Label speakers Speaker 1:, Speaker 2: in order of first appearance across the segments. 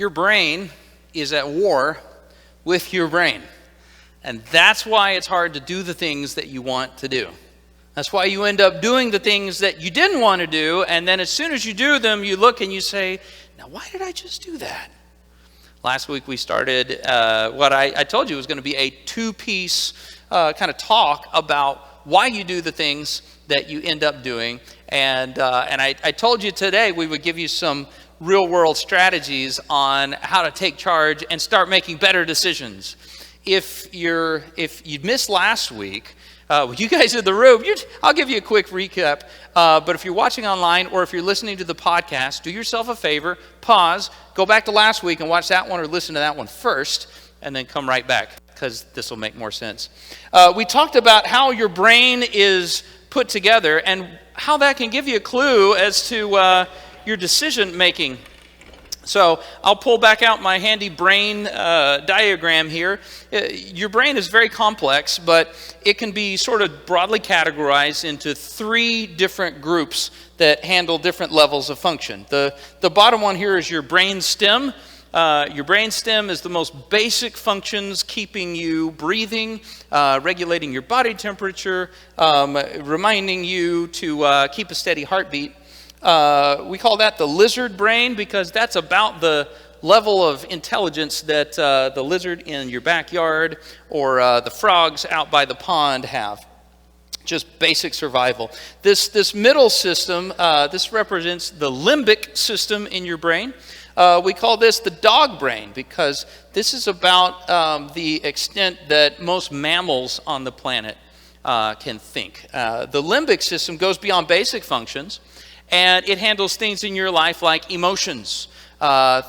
Speaker 1: Your brain is at war with your brain. And that's why it's hard to do the things that you want to do. That's why you end up doing the things that you didn't want to do, and then as soon as you do them, you look and you say, now why did I just do that? Last week we started what I told you was going to be a two-piece kind of talk about why you do the things that you end up doing. And I told you today we would give you some real-world strategies on how to take charge and start making better decisions. If you missed last week, you guys in the room, I'll give you a quick recap. But if you're watching online or if you're listening to the podcast, do yourself a favor, pause, go back to last week and watch that one or listen to that one first, and then come right back, because this will make more sense. We talked about how your brain is put together and how that can give you a clue as to your decision making. So I'll pull back out my handy brain diagram here. Your brain is very complex, but it can be sort of broadly categorized into three different groups that handle different levels of function. The bottom one here is your brain stem. Your brain stem is the most basic functions, keeping you breathing, regulating your body temperature, reminding you to keep a steady heartbeat. We call that the lizard brain because that's about the level of intelligence that the lizard in your backyard or the frogs out by the pond have. Just basic survival. This middle system, this represents the limbic system in your brain. We call this the dog brain because this is about the extent that most mammals on the planet can think. The limbic system goes beyond basic functions. And it handles things in your life like emotions,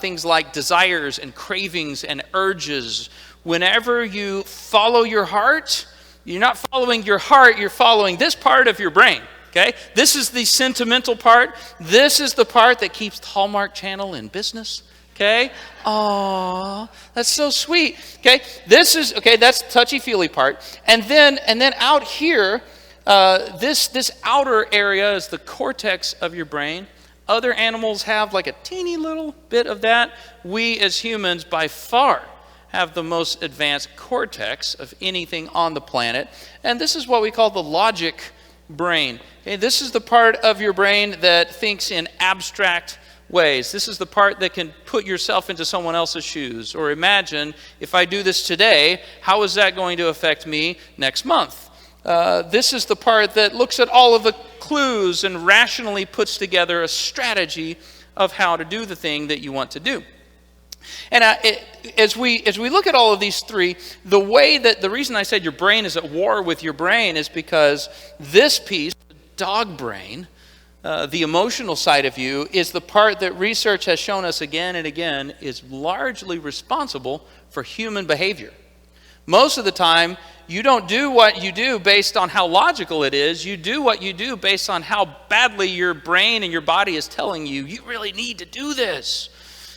Speaker 1: things like desires and cravings and urges. Whenever you follow your heart, you're not following your heart, you're following this part of your brain, okay? This is the sentimental part. This is the part that keeps the Hallmark Channel in business, okay? Aww, that's so sweet, okay? That's the touchy-feely part. And then out here, this outer area is the cortex of your brain. Other animals have like a teeny little bit of that. We as humans by far have the most advanced cortex of anything on the planet. And this is what we call the logic brain. Okay, this is the part of your brain that thinks in abstract ways. This is the part that can put yourself into someone else's shoes. Or imagine, if I do this today, how is that going to affect me next month? This is the part that looks at all of the clues and rationally puts together a strategy of how to do the thing that you want to do. And as we look at all of these three, the reason I said your brain is at war with your brain is because this piece, the dog brain, the emotional side of you, is the part that research has shown us again and again is largely responsible for human behavior. Most of the time, you don't do what you do based on how logical it is. You do what you do based on how badly your brain and your body is telling you, you really need to do this.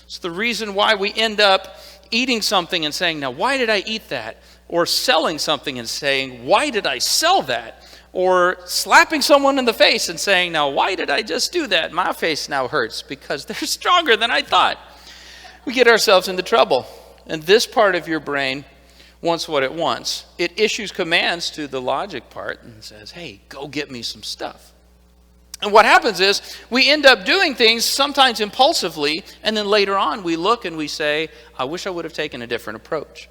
Speaker 1: It's the reason why we end up eating something and saying, now why did I eat that? Or selling something and saying, why did I sell that? Or slapping someone in the face and saying, now why did I just do that? My face now hurts because they're stronger than I thought. We get ourselves into trouble. And this part of your brain wants what it wants. It issues commands to the logic part and says, hey, go get me some stuff. And what happens is we end up doing things sometimes impulsively, and then later on we look and we say, I wish I would have taken a different approach.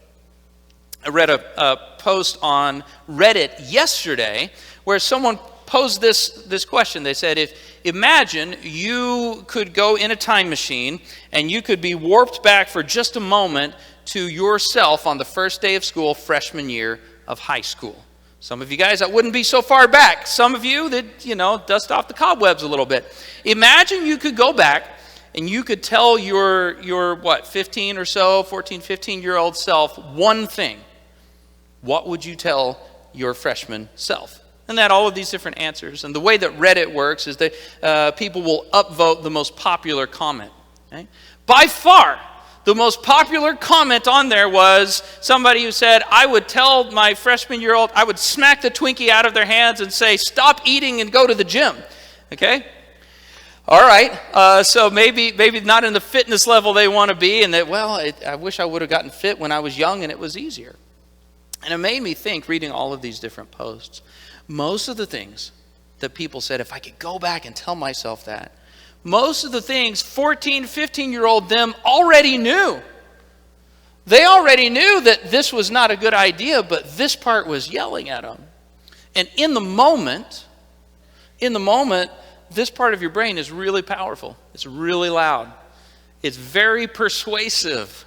Speaker 1: I read a post on Reddit yesterday where someone posed this question. They said, imagine you could go in a time machine and you could be warped back for just a moment to yourself on the first day of school, freshman year of high school. Some of you guys, that wouldn't be so far back. Some of you that, dust off the cobwebs a little bit. Imagine you could go back and you could tell your 15 or so, 14, 15-year-old self one thing. What would you tell your freshman self? And that all of these different answers. And the way that Reddit works is that people will upvote the most popular comment. Okay? By far, the most popular comment on there was somebody who said, I would tell my freshman year old, I would smack the Twinkie out of their hands and say, stop eating and go to the gym. Okay? All right, so maybe not in the fitness level they want to be, and that, I wish I would have gotten fit when I was young and it was easier. And it made me think, reading all of these different posts, most of the things that people said, if I could go back and tell myself that, most of the things 14, 15-year-old them already knew. They already knew that this was not a good idea, but this part was yelling at them. And in the moment, this part of your brain is really powerful. It's really loud. It's very persuasive.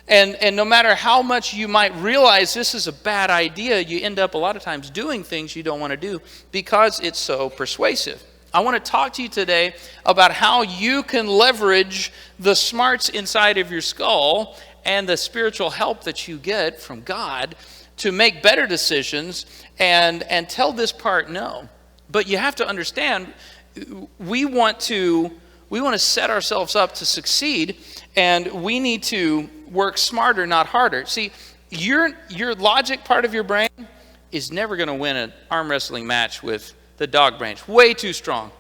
Speaker 1: And no matter how much you might realize this is a bad idea, you end up a lot of times doing things you don't want to do because it's so persuasive. I want to talk to you today about how you can leverage the smarts inside of your skull and the spiritual help that you get from God to make better decisions and tell this part no. But you have to understand, we want to set ourselves up to succeed, and we need to work smarter, not harder. See, your logic part of your brain is never going to win an arm wrestling match with the dog brain. It's way too strong,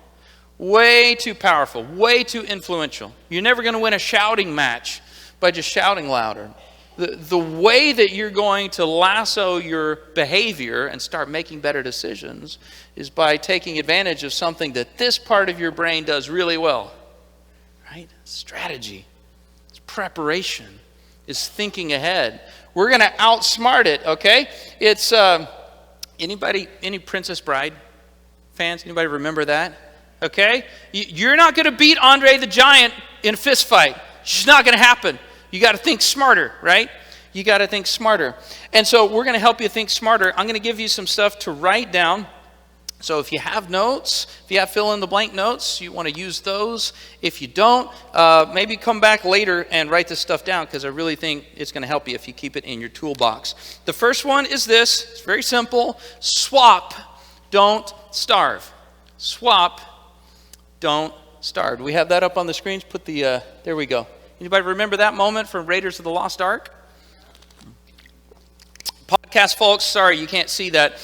Speaker 1: way too powerful, way too influential. You're never going to win a shouting match by just shouting louder. The way that you're going to lasso your behavior and start making better decisions is by taking advantage of something that this part of your brain does really well. Right? Strategy. It's preparation. It's thinking ahead. We're going to outsmart it, okay? It's, any Princess Bride fans? Anybody remember that? Okay? You're not going to beat Andre the Giant in a fist fight. It's just not going to happen. You got to think smarter, right? You got to think smarter. And so we're going to help you think smarter. I'm going to give you some stuff to write down. So if you have notes, if you have fill-in-the-blank notes, you want to use those. If you don't, maybe come back later and write this stuff down, because I really think it's going to help you if you keep it in your toolbox. The first one is this. It's very simple. Swap, don't starve. Swap, don't starve. Do we have that up on the screens? Put the, there we go. Anybody remember that moment from Raiders of the Lost Ark? Podcast folks, sorry you can't see that.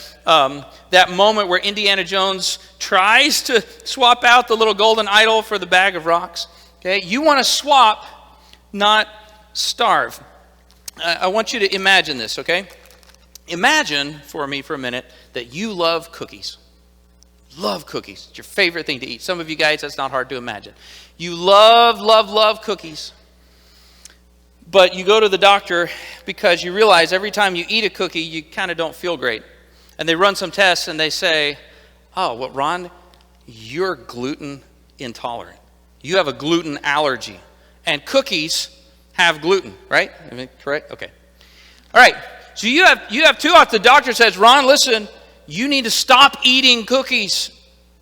Speaker 1: That moment where Indiana Jones tries to swap out the little golden idol for the bag of rocks. Okay, you want to swap, not starve. I want you to imagine this, okay? Imagine for me for a minute that you love cookies. Love cookies. It's your favorite thing to eat. Some of you guys, that's not hard to imagine. You love cookies. But you go to the doctor because you realize every time you eat a cookie, you kind of don't feel great. And they run some tests and they say, Ron, you're gluten intolerant. You have a gluten allergy. And cookies have gluten, right? Am I correct? Okay. All right. So you have two off. The doctor says, Ron, listen, you need to stop eating cookies.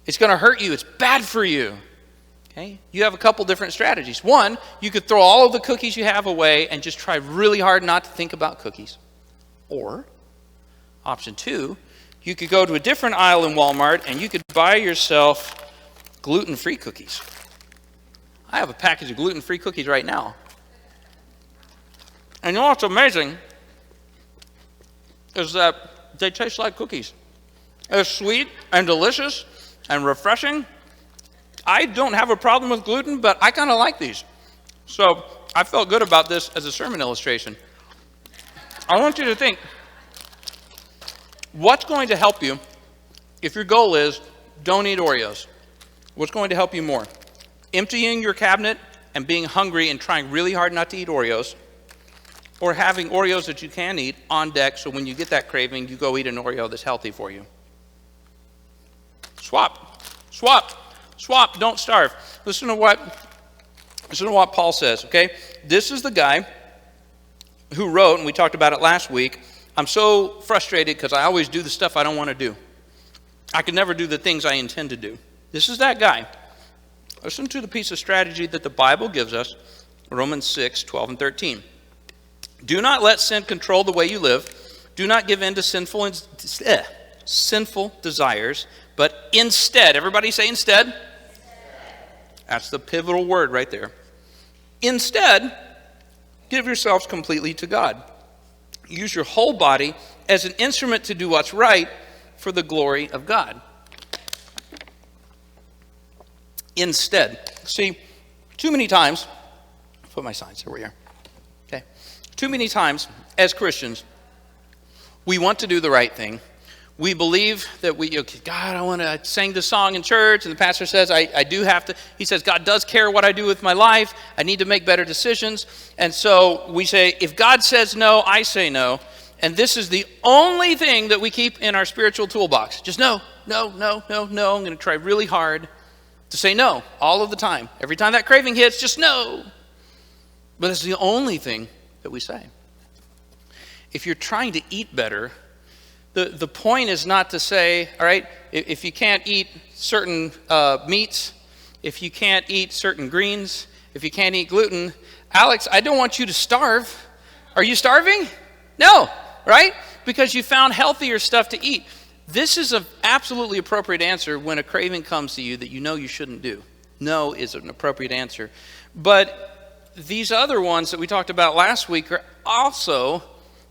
Speaker 1: It's going to hurt you. It's bad for you. Okay? You have a couple different strategies. One, you could throw all of the cookies you have away and just try really hard not to think about cookies. Or, option two, you could go to a different aisle in Walmart and you could buy yourself gluten-free cookies. I have a package of gluten-free cookies right now. And you know what's amazing is that they taste like cookies. They're sweet and delicious and refreshing. I don't have a problem with gluten, but I kind of like these. So I felt good about this as a sermon illustration. I want you to think, what's going to help you if your goal is don't eat Oreos? What's going to help you more? Emptying your cabinet and being hungry and trying really hard not to eat Oreos, or having Oreos that you can eat on deck so when you get that craving, you go eat an Oreo that's healthy for you? Swap, don't starve. Listen to what Paul says, okay? This is the guy who wrote, and we talked about it last week, I'm so frustrated because I always do the stuff I don't want to do. I can never do the things I intend to do. This is that guy. Listen to the piece of strategy that the Bible gives us, Romans 6, 12 and 13. Do not let sin control the way you live. Do not give in to sinful desires, but instead, everybody say instead. That's the pivotal word right there. Instead, give yourselves completely to God. Use your whole body as an instrument to do what's right for the glory of God. instead. See, too many times, put my signs here, we are. Okay. Too many times as Christians, we want to do the right thing. We believe that I sang this song in church, and the pastor says, I do have to. He says, God does care what I do with my life. I need to make better decisions. And so we say, if God says no, I say no. And this is the only thing that we keep in our spiritual toolbox. Just no. I'm going to try really hard to say no all of the time. Every time that craving hits, just no. But it's the only thing that we say. If you're trying to eat better, the point is not to say, all right, if you can't eat certain meats, if you can't eat certain greens, if you can't eat gluten, Alex, I don't want you to starve. Are you starving? No, right? Because you found healthier stuff to eat. This is an absolutely appropriate answer when a craving comes to you that you know you shouldn't do. No is an appropriate answer. But these other ones that we talked about last week are also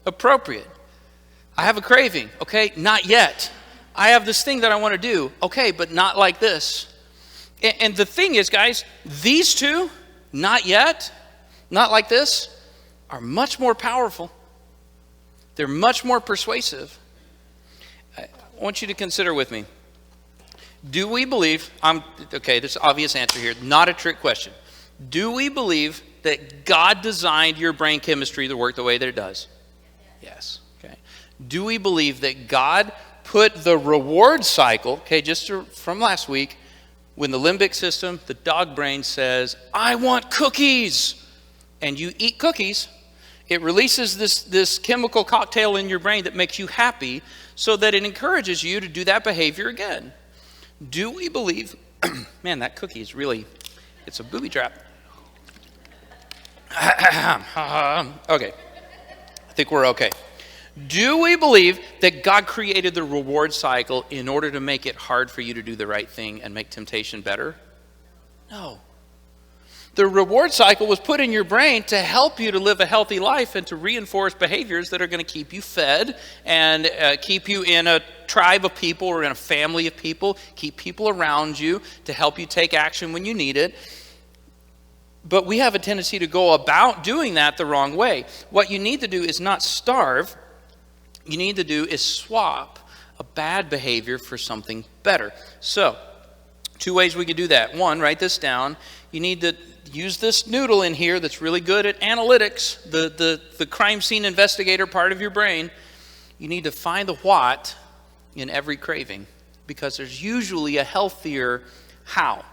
Speaker 1: appropriate. I have a craving. Okay, not yet. I have this thing that I want to do. Okay, but not like this. And the thing is, guys, these two, not yet, not like this, are much more powerful. They're much more persuasive. I want you to consider with me. Do we believe, there's an obvious answer here, not a trick question. Do we believe that God designed your brain chemistry to work the way that it does? Yes. Okay. Do we believe that God put the reward cycle, from last week, when the limbic system, the dog brain says, I want cookies, and you eat cookies, it releases this chemical cocktail in your brain that makes you happy so that it encourages you to do that behavior again. Do we believe, man, that cookie is really, it's a booby trap. Okay, I think we're okay. Do we believe that God created the reward cycle in order to make it hard for you to do the right thing and make temptation better? No. The reward cycle was put in your brain to help you to live a healthy life and to reinforce behaviors that are going to keep you fed and keep you in a tribe of people or in a family of people, keep people around you to help you take action when you need it. But we have a tendency to go about doing that the wrong way. What you need to do is not starve. You need to do is swap a bad behavior for something better. So, 2 ways we could do that. 1, write this down. You need to use this noodle in here that's really good at analytics, the crime scene investigator part of your brain. You need to find the what in every craving because there's usually a healthier how.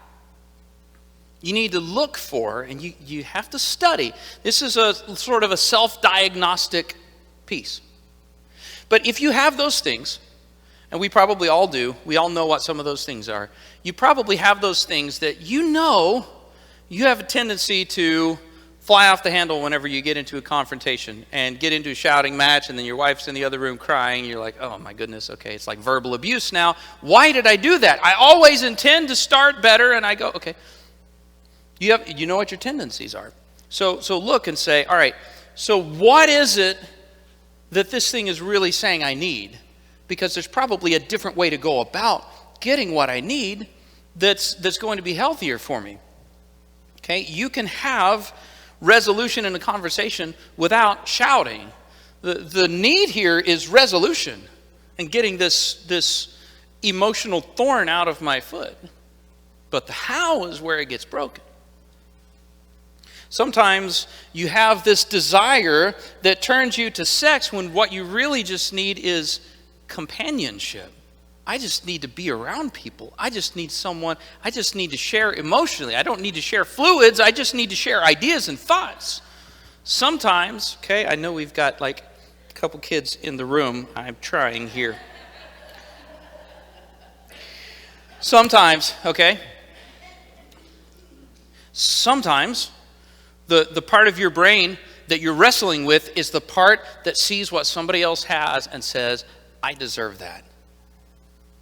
Speaker 1: You need to look for, and you have to study. This is a sort of a self-diagnostic piece. But if you have those things, and we probably all do, we all know what some of those things are. You probably have those things that you know you have a tendency to fly off the handle whenever you get into a confrontation and get into a shouting match, and then your wife's in the other room crying. You're like, oh my goodness, okay, it's like verbal abuse now. Why did I do that? I always intend to start better, and I go, okay. You know what your tendencies are. So look and say, all right, so what is it that this thing is really saying I need? Because there's probably a different way to go about getting what I need that's going to be healthier for me. Okay, you can have resolution in a conversation without shouting. The need here is resolution and getting this emotional thorn out of my foot. But the how is where it gets broken. Sometimes you have this desire that turns you to sex when what you really just need is companionship. I just need to be around people. I just need someone. I just need to share emotionally. I don't need to share fluids. I just need to share ideas and thoughts. Sometimes, okay, I know we've got like a couple kids in the room. I'm trying here. Sometimes, the part of your brain that you're wrestling with is the part that sees what somebody else has and says, I deserve that.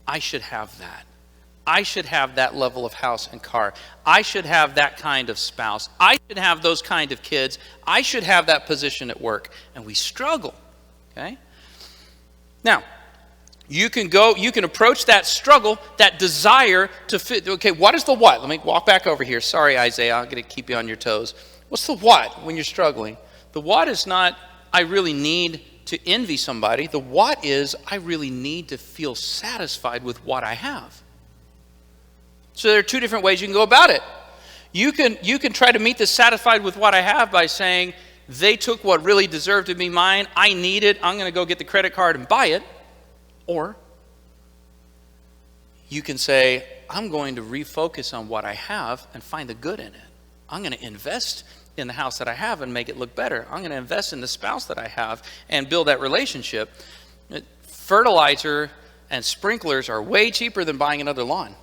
Speaker 1: I should have that. I should have that level of house and car. I should have that kind of spouse. I should have those kind of kids. I should have that position at work. And we struggle, okay? Now, You can approach that struggle, that desire to fit. Okay, what is the what? Let me walk back over here. Sorry, Isaiah, I'm going to keep you on your toes. What's the what when you're struggling? The what is not, I really need to envy somebody. The what is, I really need to feel satisfied with what I have. So there are two different ways you can go about it. You can try to meet this satisfied with what I have by saying, they took what really deserved to be mine. I need it. I'm going to go get the credit card and buy it. Or you can say, I'm going to refocus on what I have and find the good in it. I'm going to invest in the house that I have and make it look better. I'm going to invest in the spouse that I have and build that relationship. Fertilizer and sprinklers are way cheaper than buying another lawn.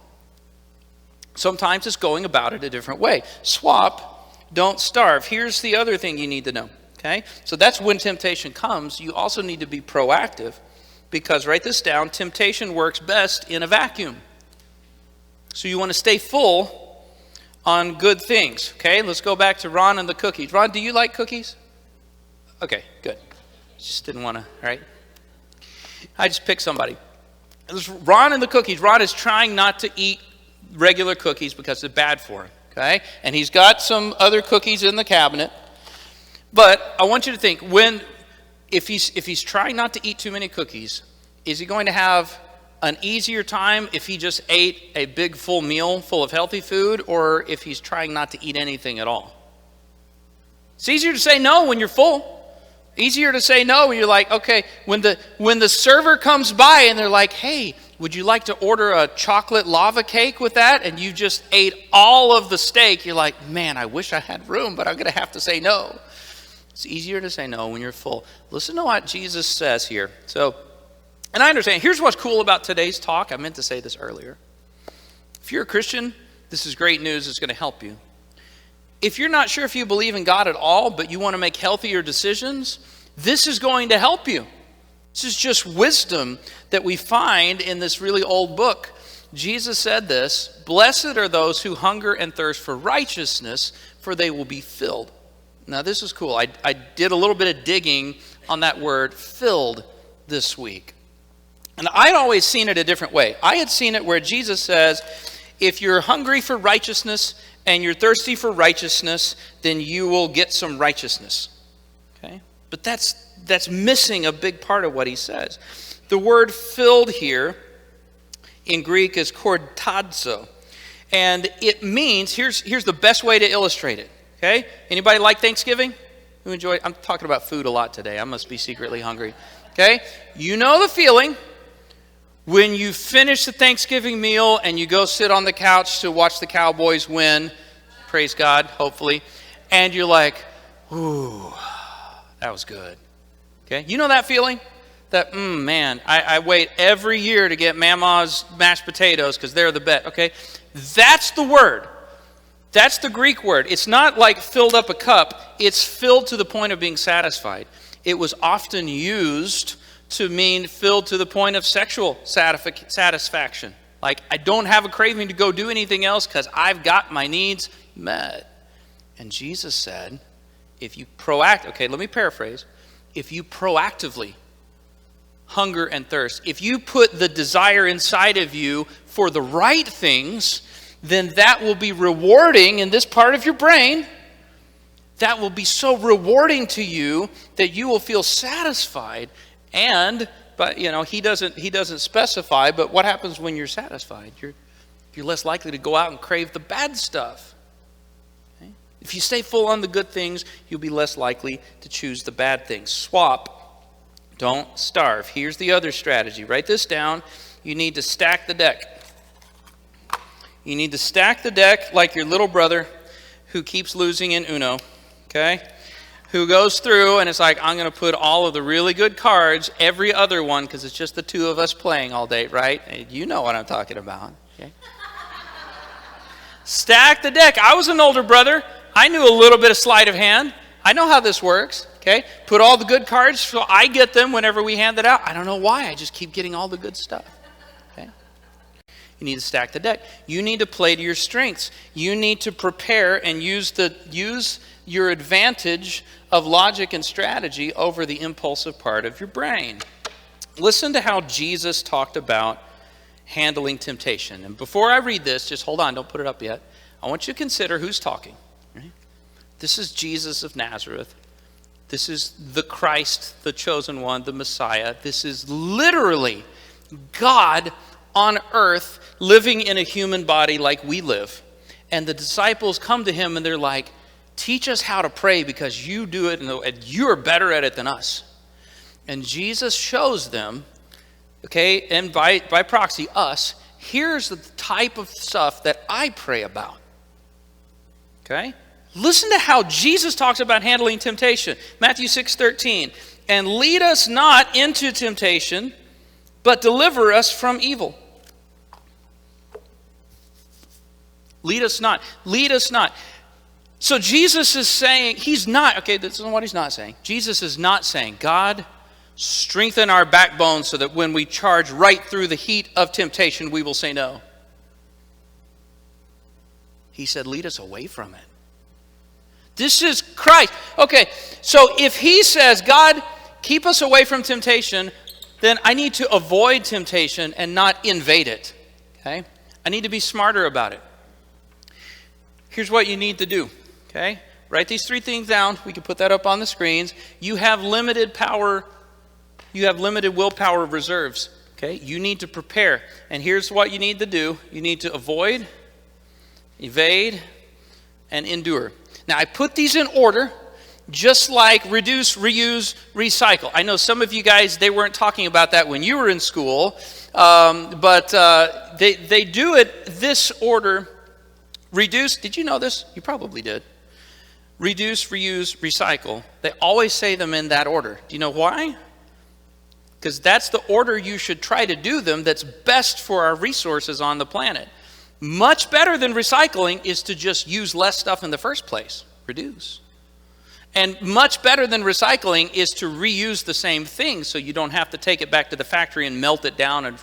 Speaker 1: Sometimes it's going about it a different way. Swap, don't starve. Here's the other thing you need to know. Okay? So that's when temptation comes. You also need to be proactive. Because, write this down, temptation works best in a vacuum. So you want to stay full on good things. Okay, let's go back to Ron and the cookies. Ron, do you like cookies? Okay, good. Just didn't want to, all right? I just picked somebody. It was Ron and the cookies. Ron is trying not to eat regular cookies because they're bad for him. Okay, and he's got some other cookies in the cabinet. But I want you to think, if he's trying not to eat too many cookies, is he going to have an easier time if he just ate a big full meal full of healthy food, or if he's trying not to eat anything at all? It's easier to say no when you're full. Easier to say no when you're like, okay, when the server comes by and they're like, hey, would you like to order a chocolate lava cake with that? And you just ate all of the steak. You're like, man, I wish I had room, but I'm going to have to say no. It's easier to say no when you're full. Listen to what Jesus says here. And I understand. Here's what's cool about today's talk. I meant to say this earlier. If you're a Christian, this is great news. It's going to help you. If you're not sure if you believe in God at all, but you want to make healthier decisions, this is going to help you. This is just wisdom that we find in this really old book. Jesus said this, "Blessed are those who hunger and thirst for righteousness, for they will be filled." Now, this is cool. I did a little bit of digging on that word filled this week. And I'd always seen it a different way. I had seen it where Jesus says, if you're hungry for righteousness and you're thirsty for righteousness, then you will get some righteousness. Okay? But that's missing a big part of what he says. The word filled here in Greek is kortadzo. And it means, here's the best way to illustrate it. Okay? Anybody like Thanksgiving? Who enjoy? I'm talking about food a lot today. I must be secretly hungry. Okay? You know the feeling when you finish the Thanksgiving meal and you go sit on the couch to watch the Cowboys win. Praise God, hopefully. And you're like, ooh, that was good. Okay? You know that feeling? That, man, I wait every year to get Mama's mashed potatoes because they're the best. Okay? That's the word. That's the Greek word. It's not like filled up a cup. It's filled to the point of being satisfied. It was often used to mean filled to the point of sexual satisfaction. Like, I don't have a craving to go do anything else because I've got my needs met. And Jesus said, if you let me paraphrase. If you proactively hunger and thirst, if you put the desire inside of you for the right things, then that will be rewarding in this part of your brain. That will be so rewarding to you that you will feel satisfied. But he doesn't specify, but what happens when you're satisfied? You're less likely to go out and crave the bad stuff. Okay? If you stay full on the good things, you'll be less likely to choose the bad things. Swap, don't starve. Here's the other strategy. Write this down. You need to stack the deck. You need to stack the deck like your little brother who keeps losing in Uno, okay? Who goes through and it's like, I'm going to put all of the really good cards, every other one, because it's just the two of us playing all day, right? You know what I'm talking about, okay? Stack the deck. I was an older brother. I knew a little bit of sleight of hand. I know how this works, okay? Put all the good cards so I get them whenever we hand it out. I don't know why. I just keep getting all the good stuff. You need to stack the deck. You need to play to your strengths. You need to prepare and use your advantage of logic and strategy over the impulsive part of your brain. Listen to how Jesus talked about handling temptation. And before I read this, just hold on, don't put it up yet. I want you to consider who's talking. Right? This is Jesus of Nazareth. This is the Christ, the chosen one, the Messiah. This is literally God on earth living in a human body like we live. And the disciples come to him and they're like, teach us how to pray because you do it and you're better at it than us. And Jesus shows them, okay, and by proxy, us, here's the type of stuff that I pray about. Okay? Listen to how Jesus talks about handling temptation. Matthew 6:13. And lead us not into temptation, but deliver us from evil. Lead us not. Lead us not. So Jesus is saying, he's not, okay, this is what he's not saying. Jesus is not saying, God, strengthen our backbone so that when we charge right through the heat of temptation, we will say no. He said, lead us away from it. This is Christ. Okay, so if he says, God, keep us away from temptation, then I need to avoid temptation and not invade it. Okay? I need to be smarter about it. Here's what you need to do. Okay? Write these 3 things down. We can put that up on the screens. You have limited power. You have limited willpower reserves. Okay? You need to prepare. And here's what you need to do. You need to avoid, evade, and endure. Now, I put these in order, just like reduce, reuse, recycle. I know some of you guys, they weren't talking about that when you were in school, but they do it this order. Reduce, did you know this? You probably did. Reduce, reuse, recycle. They always say them in that order. Do you know why? Because that's the order you should try to do them that's best for our resources on the planet. Much better than recycling is to just use less stuff in the first place. Reduce. And much better than recycling is to reuse the same thing so you don't have to take it back to the factory and melt it down. And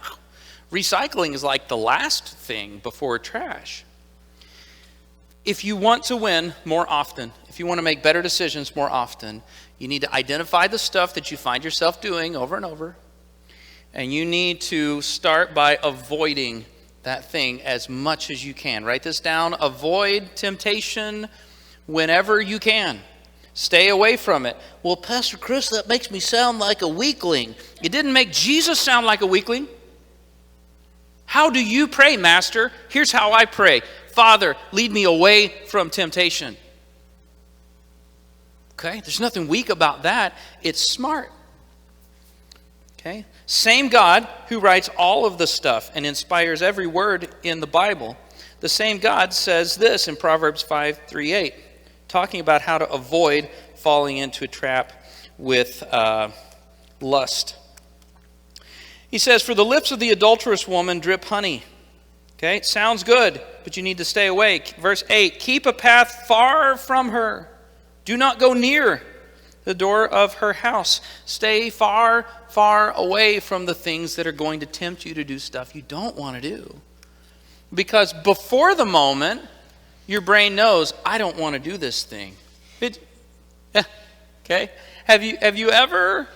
Speaker 1: recycling is like the last thing before trash. If you want to win more often, if you want to make better decisions more often, you need to identify the stuff that you find yourself doing over and over. And you need to start by avoiding that thing as much as you can. Write this down. Avoid temptation whenever you can. Stay away from it. Well, Pastor Chris, that makes me sound like a weakling. It didn't make Jesus sound like a weakling. How do you pray, Master? Here's how I pray. Father, lead me away from temptation. Okay? There's nothing weak about that. It's smart. Okay? Same God who writes all of the stuff and inspires every word in the Bible. The same God says this in Proverbs 5:3-8, talking about how to avoid falling into a trap with lust. He says, for the lips of the adulterous woman drip honey. Okay, it sounds good, but you need to stay away. Verse 8, keep a path far from her. Do not go near the door of her house. Stay far, far away from the things that are going to tempt you to do stuff you don't want to do. Because before the moment, your brain knows, I don't want to do this thing. Okay? Have you ever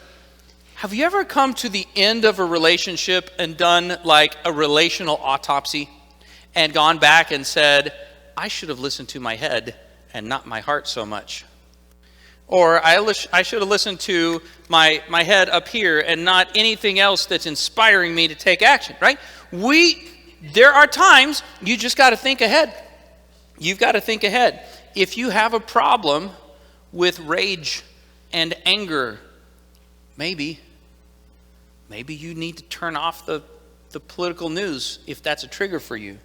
Speaker 1: come to the end of a relationship and done like a relational autopsy and gone back and said, I should have listened to my head and not my heart so much? Or I should have listened to my head up here and not anything else that's inspiring me to take action, right? There are times you just got to think ahead. You've got to think ahead. If you have a problem with rage and anger, maybe you need to turn off the political news if that's a trigger for you.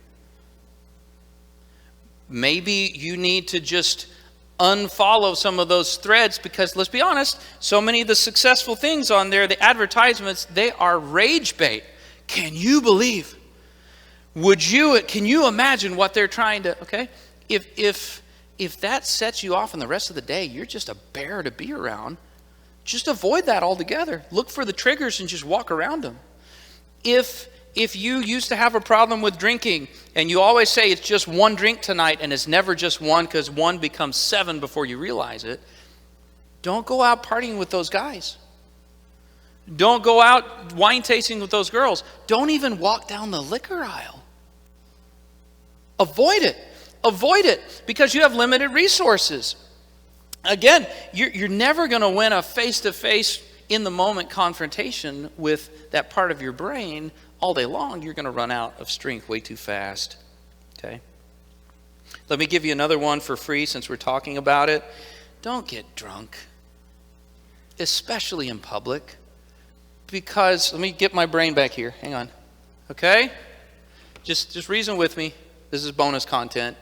Speaker 1: Maybe you need to just unfollow some of those threads because, let's be honest, so many of the successful things on there, the advertisements, they are rage bait. Can you believe? Can you imagine what they're trying to, okay? If that sets you off and the rest of the day, you're just a bear to be around, just avoid that altogether. Look for the triggers and just walk around them. If you used to have a problem with drinking and you always say it's just one drink tonight and it's never just one because one becomes 7 before you realize it, don't go out partying with those guys. Don't go out wine tasting with those girls. Don't even walk down the liquor aisle. Avoid it. Avoid it because you have limited resources. Again, you're never going to win a face-to-face, in-the-moment confrontation with that part of your brain all day long. You're going to run out of strength way too fast. Okay? Let me give you another one for free since we're talking about it. Don't get drunk, especially in public. Because, let me get my brain back here. Hang on. Okay? Just reason with me. This is bonus content.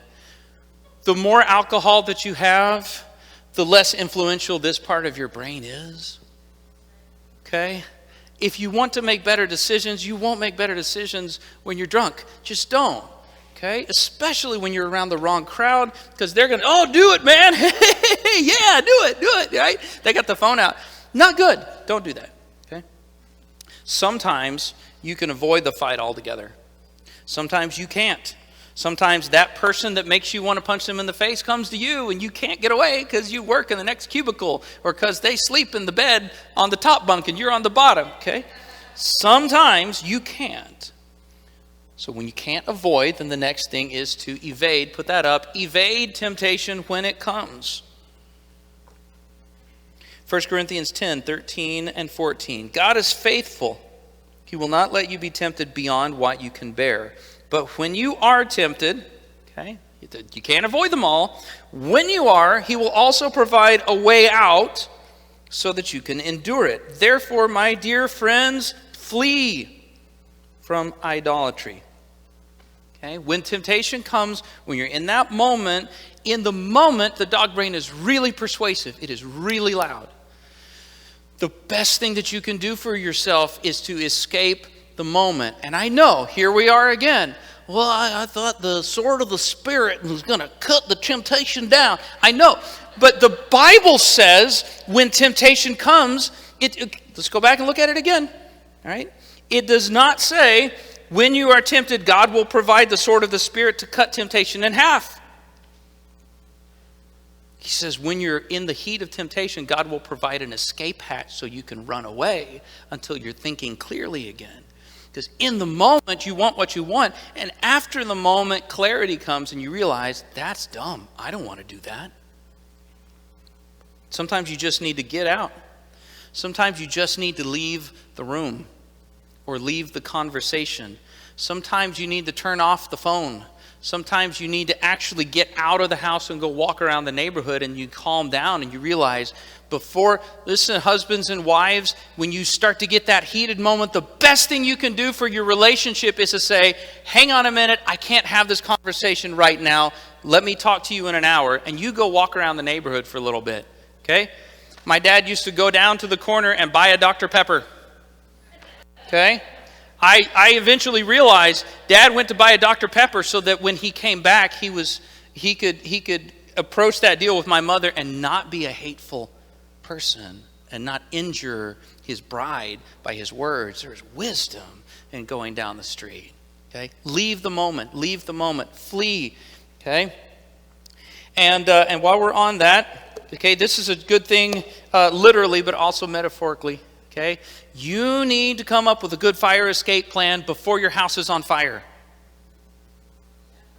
Speaker 1: The more alcohol that you have, the less influential this part of your brain is. Okay? If you want to make better decisions, you won't make better decisions when you're drunk. Just don't. Okay? Especially when you're around the wrong crowd, because they're going to, oh, do it, man. Yeah, do it, right? They got the phone out. Not good. Don't do that. Okay? Sometimes you can avoid the fight altogether. Sometimes you can't. Sometimes that person that makes you want to punch them in the face comes to you and you can't get away because you work in the next cubicle or because they sleep in the bed on the top bunk and you're on the bottom, okay? Sometimes you can't. So when you can't avoid, then the next thing is to evade. Put that up. Evade temptation when it comes. 1 Corinthians 10, 13 and 14. God is faithful. He will not let you be tempted beyond what you can bear. But when you are tempted, okay, you can't avoid them all. When you are, he will also provide a way out so that you can endure it. Therefore, my dear friends, flee from idolatry. Okay, when temptation comes, when you're in that moment, in the moment, the dog brain is really persuasive. It is really loud. The best thing that you can do for yourself is to escape the moment. And I know, here we are again. Well, I thought the sword of the Spirit was going to cut the temptation down. I know, but the Bible says when temptation comes, let's go back and look at it again. All right? It does not say when you are tempted, God will provide the sword of the Spirit to cut temptation in half. He says when you're in the heat of temptation, God will provide an escape hatch so you can run away until you're thinking clearly again. Because in the moment, you want what you want. And after the moment, clarity comes and you realize, that's dumb. I don't want to do that. Sometimes you just need to get out. Sometimes you just need to leave the room or leave the conversation. Sometimes you need to turn off the phone. Sometimes you need to actually get out of the house and go walk around the neighborhood and you calm down and you realize listen, husbands and wives, when you start to get that heated moment, the best thing you can do for your relationship is to say, hang on a minute, I can't have this conversation right now. Let me talk to you in an hour. And you go walk around the neighborhood for a little bit, okay? My dad used to go down to the corner and buy a Dr. Pepper, okay? I eventually realized Dad went to buy a Dr. Pepper so that when he came back, he could approach that deal with my mother and not be a hateful person and not injure his bride by his words. There's wisdom in going down the street. Okay, leave the moment, flee. Okay, and while we're on that, okay, this is a good thing, literally, but also metaphorically. Okay, you need to come up with a good fire escape plan before your house is on fire.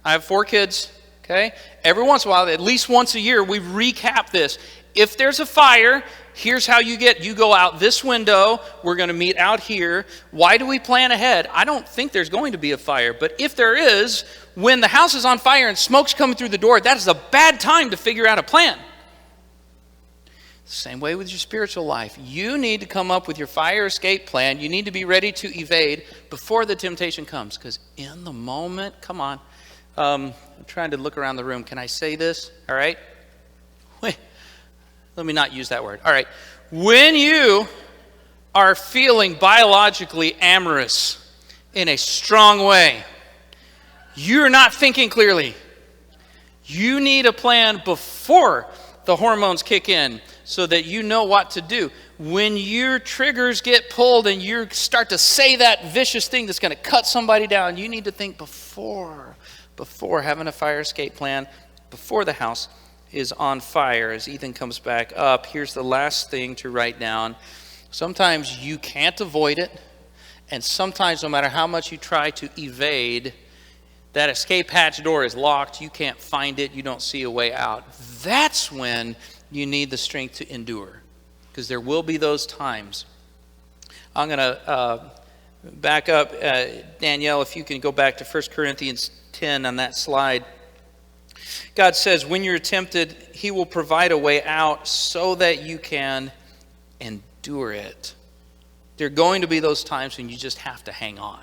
Speaker 1: I have 4 kids. Okay, every once in a while, at least once a year, we recap this. If there's a fire, here's how you go out this window. We're going to meet out here. Why do we plan ahead? I don't think there's going to be a fire. But if there is, when the house is on fire and smoke's coming through the door, that is a bad time to figure out a plan. Same way with your spiritual life. You need to come up with your fire escape plan. You need to be ready to evade before the temptation comes. Because in the moment, come on. I'm trying to look around the room. Can I say this? All right. Wait. Let me not use that word. All right. When you are feeling biologically amorous in a strong way, you're not thinking clearly. You need a plan before the hormones kick in so that you know what to do. When your triggers get pulled and you start to say that vicious thing that's going to cut somebody down, you need to think before having a fire escape plan, before the house is on fire. As Ethan comes back up, here's the last thing to write down. Sometimes you can't avoid it, and sometimes no matter how much you try to evade, that escape hatch door is locked, you can't find it, you don't see a way out. That's when you need the strength to endure, because there will be those times. I'm going to back up. Danielle, if you can go back to 1 Corinthians 10 on that slide. God says, when you're tempted, he will provide a way out so that you can endure it. There are going to be those times when you just have to hang on.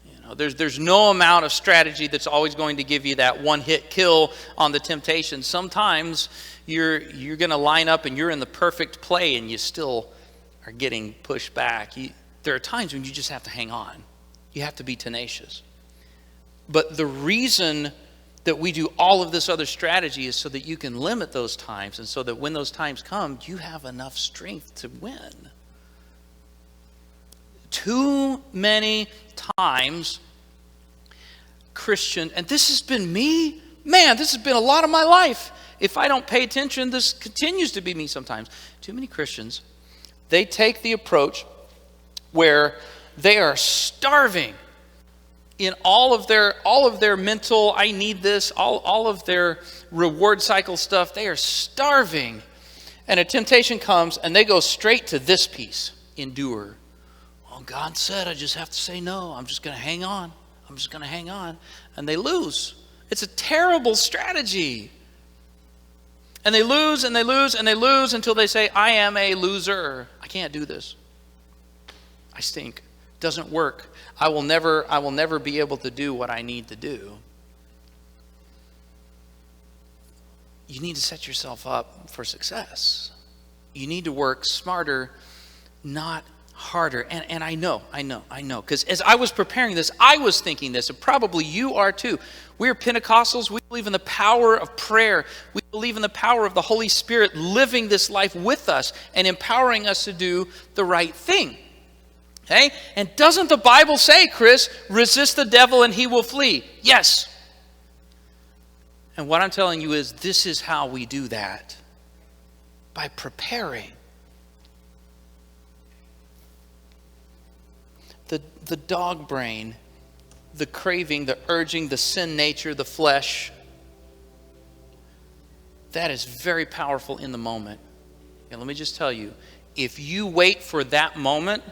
Speaker 1: You know, there's no amount of strategy that's always going to give you that one-hit kill on the temptation. Sometimes you're going to line up and you're in the perfect play and you still are getting pushed back. There are times when you just have to hang on. You have to be tenacious. But the reason that we do all of this other strategy is so that you can limit those times, and so that when those times come, you have enough strength to win. Too many times, Christian, and this has been me, man, this has been a lot of my life. If I don't pay attention, this continues to be me sometimes. Too many Christians, they take the approach where they are starving in all of their mental, I need this, all of their reward cycle stuff. They are starving. And a temptation comes and they go straight to this piece, endure. Oh, God said I just have to say no. I'm just going to hang on. I'm just going to hang on. And they lose. It's a terrible strategy. And they lose and they lose and they lose until they say, I am a loser. I can't do this. I stink. Doesn't work. I will never be able to do what I need to do. You need to set yourself up for success. You need to work smarter, not harder. And I know. Because as I was preparing this, I was thinking this, and probably you are too. We're Pentecostals. We believe in the power of prayer. We believe in the power of the Holy Spirit living this life with us and empowering us to do the right thing. Okay? And doesn't the Bible say, Chris, resist the devil and he will flee? Yes. And what I'm telling you is this is how we do that. By preparing. The dog brain, the craving, the urging, the sin nature, the flesh, that is very powerful in the moment. And let me just tell you, if you wait for that moment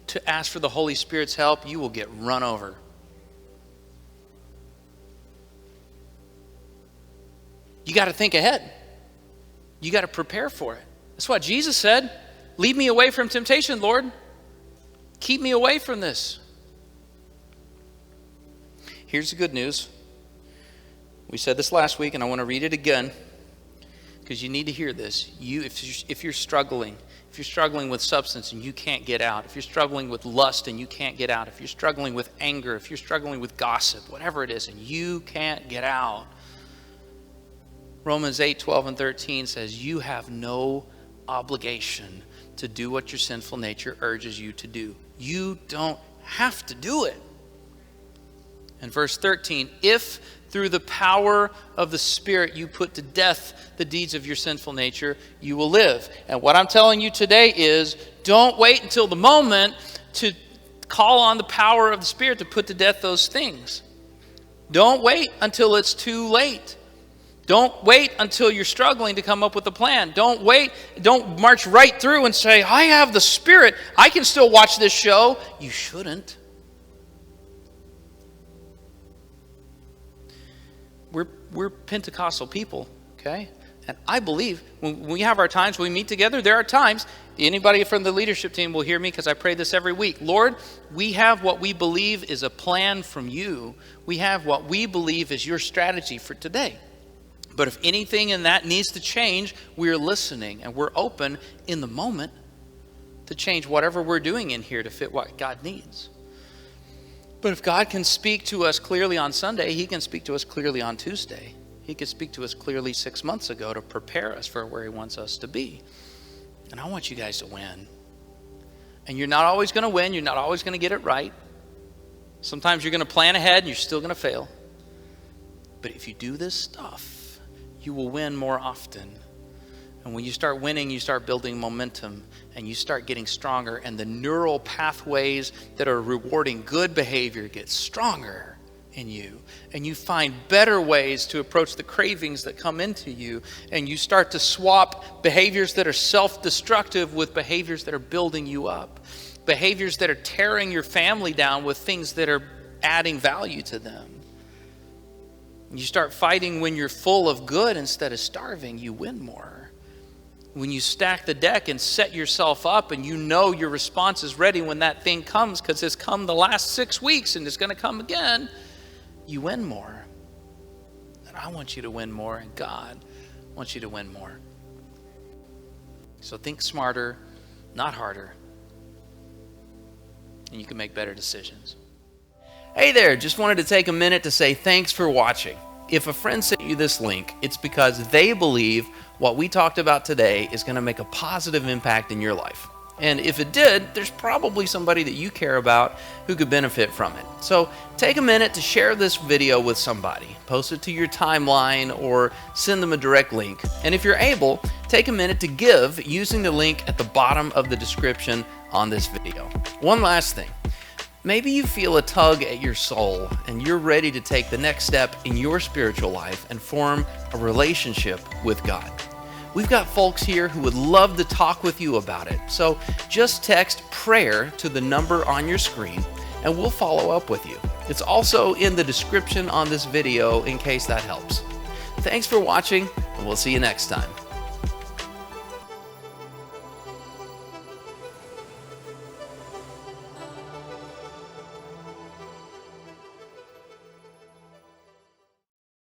Speaker 1: to ask for the Holy Spirit's help, you will get run over. You got to think ahead. You got to prepare for it. That's what Jesus said. Lead me away from temptation, Lord. Keep me away from this. Here's the good news. We said this last week, and I want to read it again because you need to hear this. If you're struggling with substance and you can't get out, if you're struggling with lust and you can't get out, if you're struggling with anger, if you're struggling with gossip, whatever it is, and you can't get out, Romans 8:12 and 13 says you have no obligation to do what your sinful nature urges you to do. You don't have to do it. And verse 13, if through the power of the Spirit you put to death the deeds of your sinful nature, you will live. And what I'm telling you today is don't wait until the moment to call on the power of the Spirit to put to death those things. Don't wait until it's too late. Don't wait until you're struggling to come up with a plan. Don't march right through and say, I have the Spirit. I can still watch this show. You shouldn't. We're Pentecostal people, okay? And I believe when we have our times, when we meet together, there are times, anybody from the leadership team will hear me because I pray this every week. Lord, we have what we believe is a plan from you. We have what we believe is your strategy for today. But if anything in that needs to change, we're listening and we're open in the moment to change whatever we're doing in here to fit what God needs. But if God can speak to us clearly on Sunday, he can speak to us clearly on Tuesday. He could speak to us clearly 6 months ago to prepare us for where he wants us to be. And I want you guys to win. And you're not always going to win. You're not always going to get it right. Sometimes you're going to plan ahead and you're still going to fail. But if you do this stuff, you will win more often. And when you start winning, you start building momentum, and you start getting stronger, and the neural pathways that are rewarding good behavior get stronger in you, and you find better ways to approach the cravings that come into you, and you start to swap behaviors that are self-destructive with behaviors that are building you up, behaviors that are tearing your family down with things that are adding value to them. You start fighting when you're full of good instead of starving, you win more. When you stack the deck and set yourself up and you know your response is ready when that thing comes, because it's come the last 6 weeks and it's going to come again, you win more. And I want you to win more, and God wants you to win more. So think smarter, not harder, and you can make better decisions. Hey there, just wanted to take a minute to say thanks for watching. If a friend sent you this link, it's because they believe what we talked about today is going to make a positive impact in your life. And if it did, there's probably somebody that you care about who could benefit from it. So take a minute to share this video with somebody. Post it to your timeline or send them a direct link. And if you're able, take a minute to give using the link at the bottom of the description on this video. One last thing. Maybe you feel a tug at your soul and you're ready to take the next step in your spiritual life and form a relationship with God. We've got folks here who would love to talk with you about it. So just text prayer to the number on your screen and we'll follow up with you. It's also in the description on this video in case that helps. Thanks for watching, and we'll see you next time.